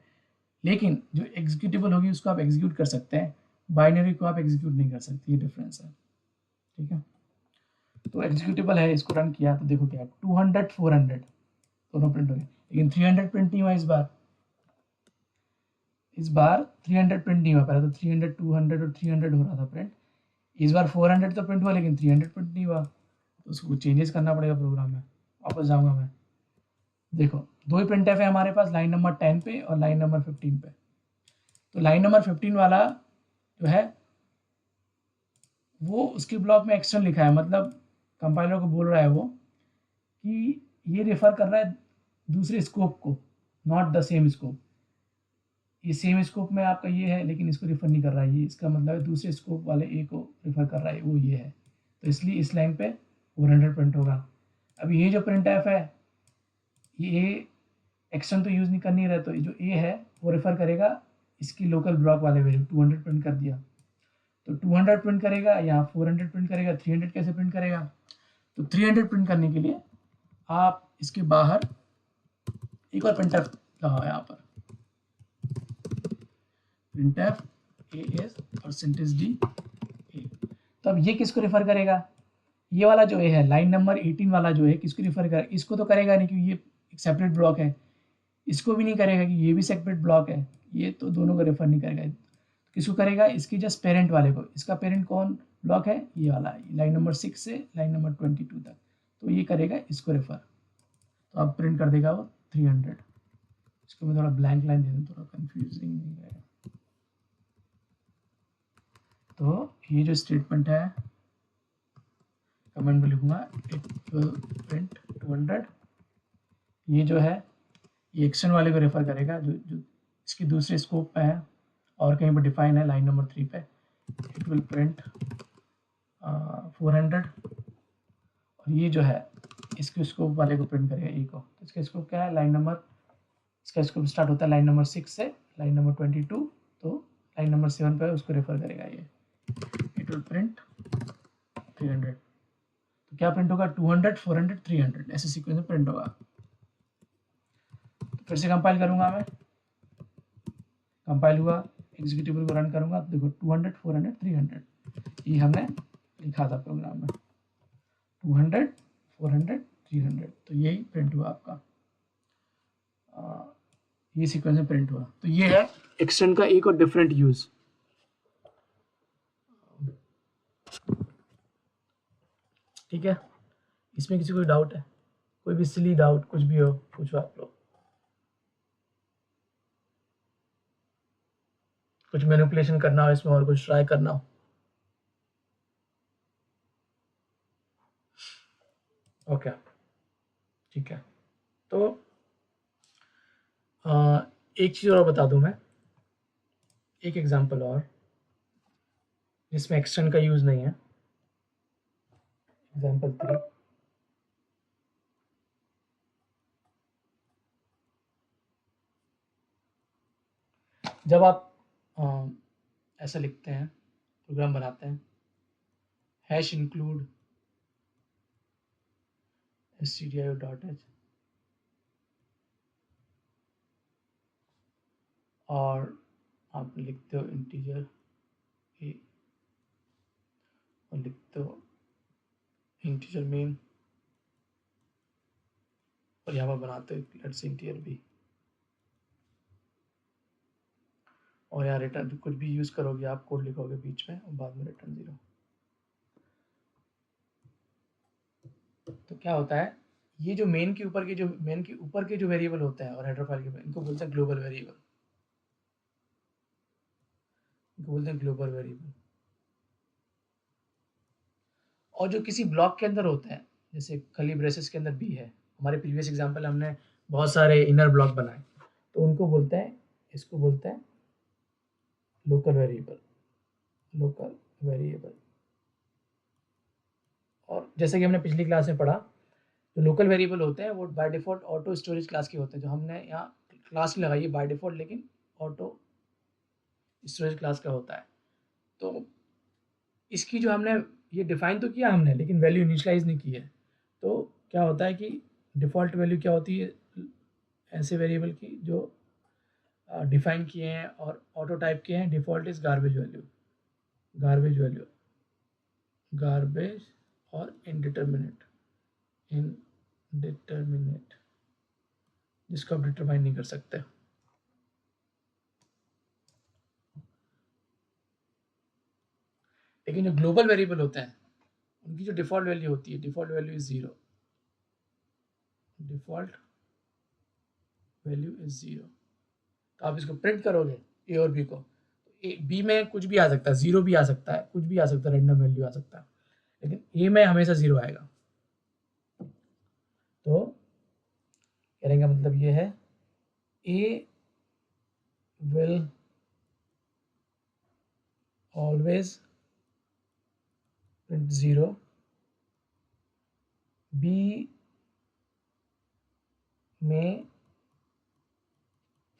लेकिन जो एग्जीक्यूटेबल होगी उसको आप एग्जीक्यूट कर सकते हैं, बाइनरी को आप एग्जीक्यूट नहीं कर सकते, ये डिफरेंस है। ठीक है, तो एग्जीक्यूटेबल है, इसको रन किया तो देखो क्या 200 400 दोनों प्रिंट हो गए, लेकिन 300 प्रिंट नहीं हुआ इस बार। इस बार 300 प्रिंट नहीं हुआ, पहले तो 300 200 और 300 हो रहा था प्रिंट। इस बार 400 तो प्रिंट हुआ लेकिन 300 प्रिंट नहीं हुआ, तो उसको चेंजेस करना पड़ेगा प्रोग्राम में। वापस जाऊंगा मैं, देखो दो ही प्रिंट है हमारे पास, लाइन नंबर 10 पे और लाइन नंबर 15 पे। तो लाइन नंबर 15 वाला जो है वो उसके ब्लॉक में एक्सटर्न लिखा है, मतलब कंपाइलर को बोल रहा है वो कि ये रेफर कर रहा है दूसरे स्कोप को, नॉट द सेम स्कोप। ये सेम स्कोप में आपका ये है लेकिन इसको रेफर नहीं कर रहा है, ये इसका मतलब है दूसरे स्कोप वाले ए को रेफर कर रहा है, वो ये है। तो इसलिए इस लाइन पे 400 प्रिंट होगा। अब ये जो प्रिंट एफ है, ये एक्शन तो यूज़ नहीं कर नहीं रहा, तो जो ए है वो रेफर करेगा इसकी लोकल ब्लॉक वाले वैल्यू। 200 प्रिंट कर दिया तो 200 प्रिंट करेगा, यहाँ 400 प्रिंट करेगा, 300 कैसे प्रिंट करेगा। तो 300 प्रिंट करने के लिए आप इसके बाहर एक और प्रिंटफ लगाओ, यहाँ पर printf a is percentage D A. तो अब ये किसको रेफर करेगा, ये वाला जो है लाइन नंबर 18 वाला जो है किसको रेफर करेगा, इसको तो करेगा नहीं क्योंकि ये एक सेपरेट ब्लॉक है। इसको भी नहीं करेगा कि ये भी सेपरेट ब्लॉक है, ये तो दोनों को रेफर नहीं करेगा। किसको करेगा, इसकी जस्ट पेरेंट वाले को। इसका पेरेंट कौन ब्लॉक है, ये वाला, लाइन नंबर 6 से लाइन नंबर 22 तक, तो ये करेगा इसको रेफर। तो अब प्रिंट कर देगा वो 300। इसको मैं थोड़ा ब्लैंक लाइन दे दूँ, थोड़ा कंफ्यूजिंग नहीं रहेगा। तो ये जो स्टेटमेंट है कमेंट में लिखूंगा, इट विल प्रिंट 200। ये जो है ये एक्शन वाले को रेफर करेगा जो जो इसकी दूसरे स्कोप पे है और कहीं पर डिफाइन है लाइन नंबर 3 पे। It will print 400। और ये जो है इसके स्कोप वाले को प्रिंट करेगा ए को। तो इसका स्कोप क्या है, लाइन नंबर, इसका स्कोप स्टार्ट होता है लाइन नंबर 6 से लाइन नंबर 22, तो लाइन नंबर 7 पे उसको रेफर करेगा ये। It will print 300। तो क्या प्रिंट होगा, 200 400 300 ऐसे सीक्वेंस में प्रिंट होगा। तो फिर से कंपाइल करूंगा मैं, कंपाइल हुआ, एग्जीक्यूटेबल को रन करूंगा तो देखो 200 400 300 ये हमने लिखा था प्रोग्राम में, 200 400 300। तो यही प्रिंट हुआ आपका, ये सीक्वेंस में प्रिंट हुआ। तो ये है एक्सटेंड का एक और डिफरेंट यूज। ठीक है, इसमें किसी को डाउट है, कोई भी सिली डाउट कुछ भी हो पूछो आप लोग, कुछ मैनिपुलेशन करना हो इसमें और कुछ ट्राई करना हो। ओके ठीक है, तो एक चीज़ और बता दूं मैं, एक एग्जांपल और जिसमें एक्सटेंड का यूज़ नहीं है। एग्जांपल 3, जब आप ऐसा लिखते हैं, प्रोग्राम बनाते हैं, हैश इंक्लूड stdio.h और आप लिखते हो इंटीजर ए और लिखते हो इंटीजर मेन और यहाँ पर बनाते हो लेट्स इंटीजर बी, और यहाँ रिटर्न कुछ भी यूज़ करोगे आप, कोड लिखोगे बीच में और बाद में रिटर्न 0। तो क्या होता है, ये जो मेन के ऊपर के जो वेरिएबल होते हैं और हेडर फाइल के ऊपर, इनको बोलते हैं ग्लोबल वेरिएबल, इनको बोलते हैं ग्लोबल वेरिएबल। और जो किसी ब्लॉक के अंदर होते हैं, जैसे कर्ली ब्रेसेस के अंदर भी है, हमारे प्रीवियस एग्जांपल हमने बहुत सारे इनर ब्लॉक बनाए, तो उनको बोलते हैं, इसको बोलते हैं लोकल वेरिएबल, लोकल वेरिएबल। और जैसे कि हमने पिछली क्लास में पढ़ा, जो लोकल वेरिएबल होते हैं वो by default auto storage class के होते हैं, जो हमने यहाँ क्लास नहीं लगाई है बाय डिफ़ॉल्ट, लेकिन ऑटो स्टोरेज क्लास का होता है। तो इसकी जो हमने ये डिफाइन तो किया हमने, लेकिन वैल्यू इनिशियलाइज नहीं की है। तो क्या होता है कि डिफ़ॉल्ट वैल्यू क्या होती है ऐसे वेरिएबल की जो डिफाइन किए हैं और ऑटो टाइप के हैं। Default is garbage value, garbage value, garbage और इनडिटरमिनेट, इनडिटरमिनेट जिसको आप डिटरमाइन नहीं कर सकते। लेकिन जो ग्लोबल वेरिएबल होते हैं उनकी जो डिफ़ॉल्ट वैल्यू होती है, default value is 0, default value is 0। तो आप इसको प्रिंट करोगे ए और बी को, ए बी में कुछ भी आ सकता है, 0 भी आ सकता है, कुछ भी आ सकता है, रैंडम वैल्यू आ सकता है, लेकिन ए में हमेशा 0 आएगा। तो कहने का मतलब ये है ए विल ऑलवेज प्रिंट 0, बी में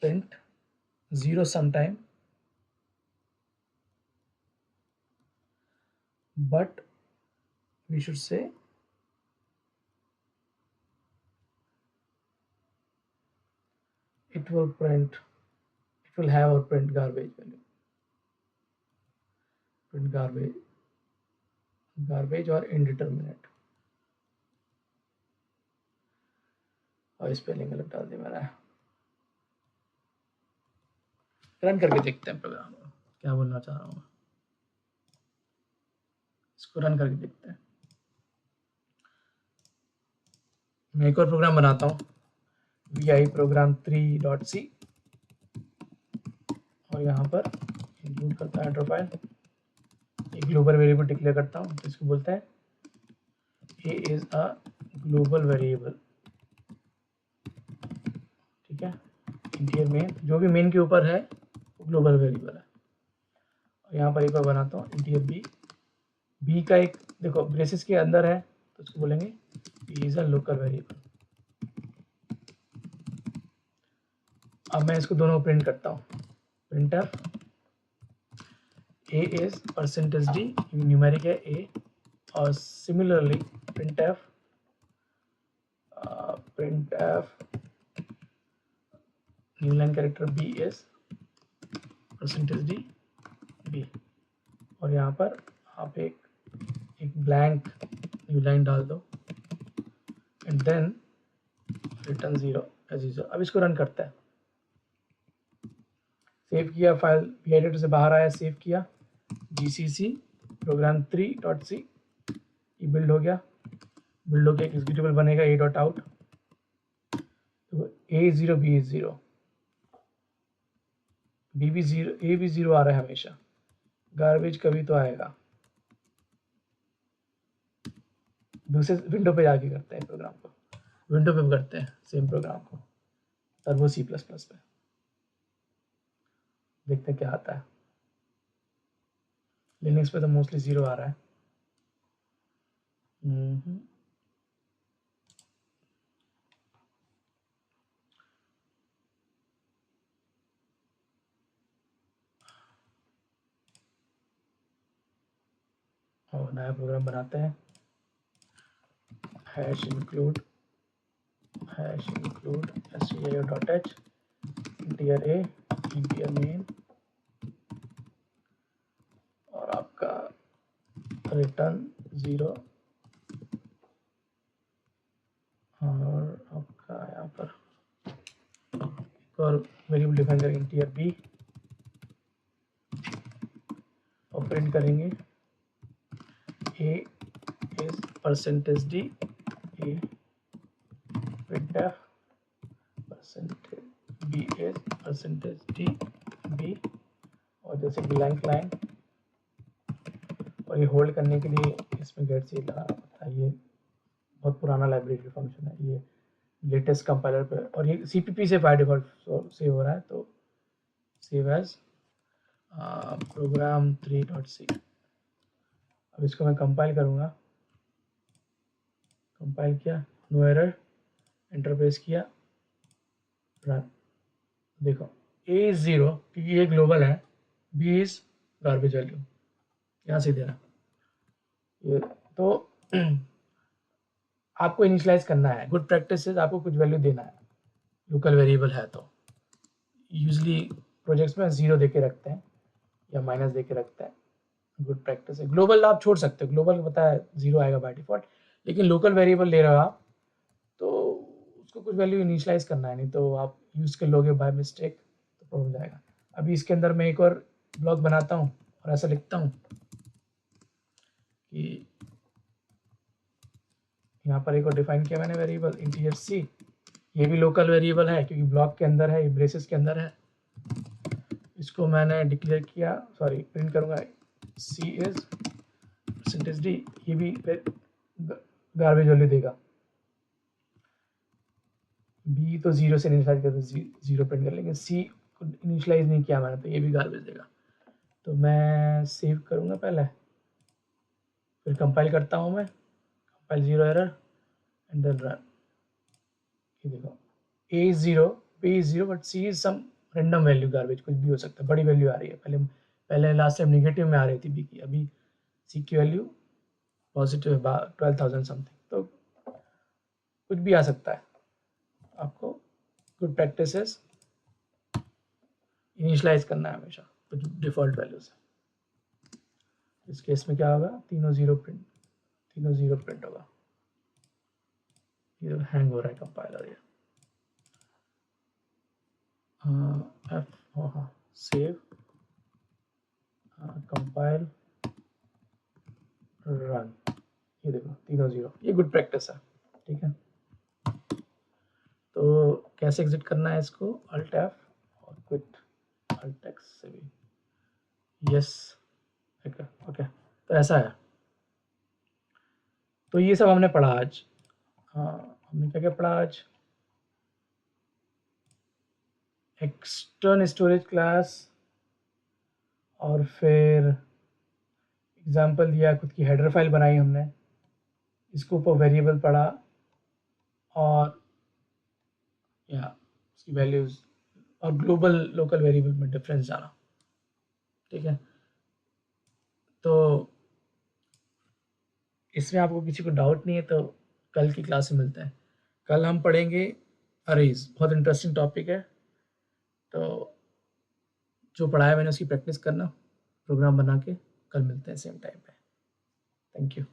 print 0 sometime, but we should say it will have or print garbage value, print garbage और indeterminate। और स्पेलिंग गलत डाल दी मैंने। रन करके देखते हैं प्रोग्राम को, क्या बोलना चाह रहा हूँ। इसको रन करके देखते हैं। मैं एक और प्रोग्राम बनाता हूँ, vi program 3.c, और यहाँ पर इंक्लूड करता है हेडर फाइल, एक ग्लोबल वेरिएबल डिक्लेयर करता हूँ, इसको बोलते हैं ए इज अ ग्लोबल वेरिएबल। ठीक है, इंटीरियर मेन, जो भी मेन के ऊपर है वो ग्लोबल वेरिएबल है। और यहाँ पर एक और बनाता हूँ इंटीरियर बी, बी का एक देखो ब्रेसेस के अंदर है तो उसको बोलेंगे b is a local variable. अब मैं इसको दोनों प्रिंट करता हूँ, printf a is percentage d, numeric है ए, और similarly printf new line character b is percentage d b, और यहाँ पर आप एक ब्लैंक न्यू लाइन डाल दो and then return 0 as usual. अब इसको रन करता है, सेव किया, फाइल वी एडिटर से बाहर आया, सेव किया, gcc program 3.c, ये बिल्ड हो गया, बिल्ड होकर एक एग्जीक्यूटेबल बनेगा a.out। तो a 0 b 0, b भी 0, a भी 0 आ रहा है हमेशा, गार्बेज कभी तो आएगा। दूसरे विंडो पे जाके करते हैं प्रोग्राम को, विंडो पे करते हैं सेम प्रोग्राम को, टर्बो C++ पे, देखते हैं क्या आता है। लिनक्स पे तो मोस्टली 0 आ रहा है। और नया प्रोग्राम बनाते हैं, hash include stdio.h interior a interior main, और आपका रिटर्न 0, और आपका यहाँ पर एक और वेरिएबल डिफाइन करेंगे इंटीरियर b, और प्रिंट करेंगे a is percentage d a, printf percentage b is percentage d b, और जैसे ब्लैंक लाइन, और ये होल्ड करने के लिए इसमें गेट सी लगाना पड़ता है। ये बहुत पुराना लाइब्रेरी फंक्शन है, ये लेटेस्ट कंपाइलर पे, और ये CPP से बाय डिफॉल्ट सेव हो रहा है, तो सेव एज program 3.c। अब इसको मैं कंपाइल करूँगा, कंपाइल किया, नो एरर, इंटरप्रेस किया, रन। देखो a 0 क्योंकि ये ग्लोबल है, बी इज गार्बेज वैल्यू, यहाँ से दे रहा ये। तो आपको इनिशियलाइज करना है, गुड प्रैक्टिस है आपको कुछ वैल्यू देना है, लोकल वेरिएबल है तो यूजली प्रोजेक्ट्स में 0 दे के रखते हैं या माइनस दे के रखते हैं, गुड प्रैक्टिस है। ग्लोबल आप छोड़ सकते हो, ग्लोबल पता है 0 आएगा बाय डिफॉल्ट, लेकिन लोकल वेरिएबल ले रहे हो आप तो उसको कुछ वैल्यू इनिशियलाइज करना है, नहीं तो आप यूज़ कर लोगे बाय मिस्टेक तो प्रॉब्लम जाएगा। अभी इसके अंदर मैं एक और ब्लॉक बनाता हूँ और ऐसा लिखता हूँ कि यहाँ पर एक और डिफाइन किया मैंने वेरिएबल इंटीजर सी, ये भी लोकल वेरिएबल है क्योंकि ब्लॉक के अंदर है, ये ब्रेसेस के अंदर है। इसको मैंने डिक्लेयर किया, सॉरी प्रिंट करूँगा सी इज परसेंटेज डी, ये भी गार्बेज वैल्यू देगा। बी तो 0 से इनिशियलाइज कर, 0 प्रिंट कर, लेकिन सी को इनिशियलाइज नहीं किया मैंने तो ये भी गार्बेज देगा। तो मैं सेव करूँगा पहले, फिर कंपाइल करता हूँ मैं, compile 0 error and then run. ये देखो a is 0, b is 0 but c is some random value, garbage कुछ भी हो सकता है, बड़ी वैल्यू आ रही है। पहले लास्ट टाइम नेगेटिव में आ रही थी b की, अभी c की वैल्यू पॉजिटिव है 12,000 समथिंग, तो कुछ भी आ सकता है। आपको गुड प्रैक्टिस इनिशियलाइज करना है हमेशा कुछ डिफॉल्ट वैल्यू से। इस केस में क्या होगा, तीनों जीरो प्रिंट होगा। ये हैंग हो रहा है कंपाइलर ये। हाँ सेव, कंपाइल, रन, ये देखो तीनों 0, ये गुड प्रैक्टिस है, ठीक है। तो कैसे एग्जिट करना है इसको, अल्ट एफ और क्विट, अल्ट एक्स से भी यस, ओके। तो ऐसा है। तो ये सब हमने पढ़ा आज। हमने क्या क्या पढ़ा आज, एक्सटर्न स्टोरेज क्लास, और फिर एग्जाम्पल दिया, खुद की हेडर फाइल बनाई हमने, इसके ऊपर वेरिएबल पढ़ा और या उसकी वैल्यूज और ग्लोबल लोकल वेरिएबल में डिफरेंस जाना, ठीक है। तो इसमें आपको किसी को डाउट नहीं है तो कल की क्लास में मिलते हैं। कल हम पढ़ेंगे अरेज, बहुत इंटरेस्टिंग टॉपिक है। तो जो पढ़ाया मैंने उसकी प्रैक्टिस करना, प्रोग्राम बना के, कल मिलते हैं सेम टाइम पे। Thank you.